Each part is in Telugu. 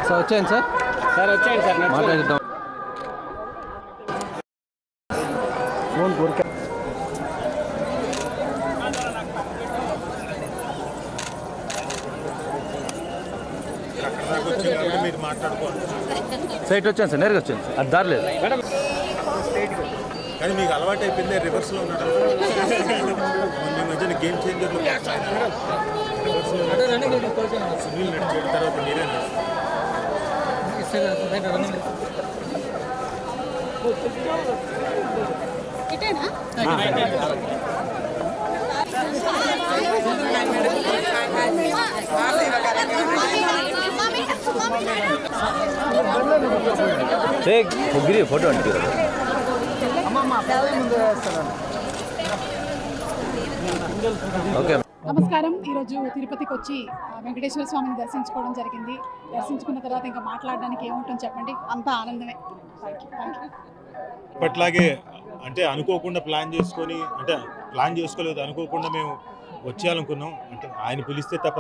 సార్ వచ్చేయండి సార్ మాట్లాడిద్దాం ఫోన్ కోరిక సైట్ వచ్చాను సార్ నేరుగా వచ్చాను సార్ అది దారలేదు కానీ మీకు అలవాటు అయిపోయింది రివర్స్లో ఉన్నాడు మీ మధ్యన గేమ్ చేంజర్లు సునీల్ నడిచేసిన తర్వాత మీరే ఫోటో అంటే ఓకే నమస్కారం. ఈరోజు తిరుపతికి వచ్చి వెంకటేశ్వర స్వామిని దర్శించుకోవడం జరిగింది. దర్శించుకున్న తర్వాత ఇంకా మాట్లాడడానికి ఏముంటుంది చెప్పండి, అంతా ఆనందమే. ఇప్పట్లాగే అంటే అనుకోకుండా ప్లాన్ చేసుకోలేదు, అనుకోకుండా మేము వచ్చేయాలనుకున్నాం. అంటే ఆయన పిలిస్తే తప్ప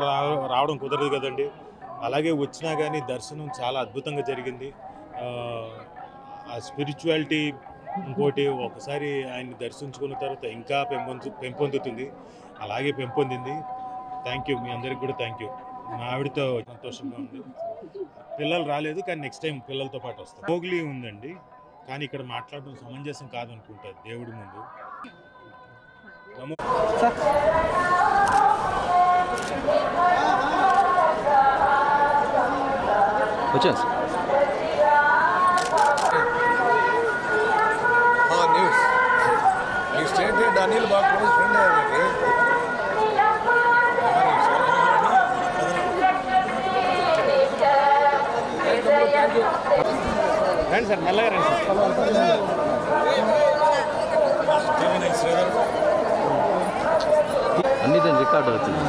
రావడం కుదరదు కదండి. అలాగే వచ్చినా కానీ దర్శనం చాలా అద్భుతంగా జరిగింది. ఆ స్పిరిచువాలిటీ ఇంకోటి ఒకసారి ఆయన్ని దర్శించుకున్న తర్వాత ఇంకా పెంపొందుతుంది, అలాగే పెంపొందింది. థ్యాంక్ యూ, మీ అందరికి కూడా థ్యాంక్ యూ. మా ఆవిడతో సంతోషంగా ఉంది. పిల్లలు రాలేదు కానీ నెక్స్ట్ టైం పిల్లలతో పాటు వస్తాం. మోగ్లీ ఉందండి కానీ ఇక్కడ మాట్లాడడం సమంజసం కాదనుకుంటారు దేవుడి ముందు. వచ్చాను సార్ ఈ స్టేట్ అనిల్ బాగా క్లోజ్ ఫ్రెండ్ అయ్యారండి. రండి సార్, మెల్లగా రండి సార్. అన్ని దాని రికార్డు అవుతుంది.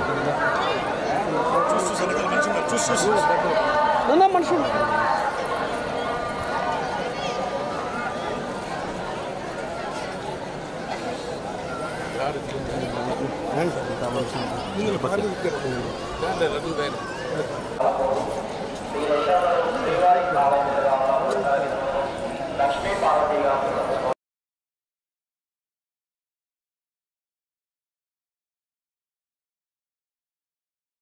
మనుషులు రఘు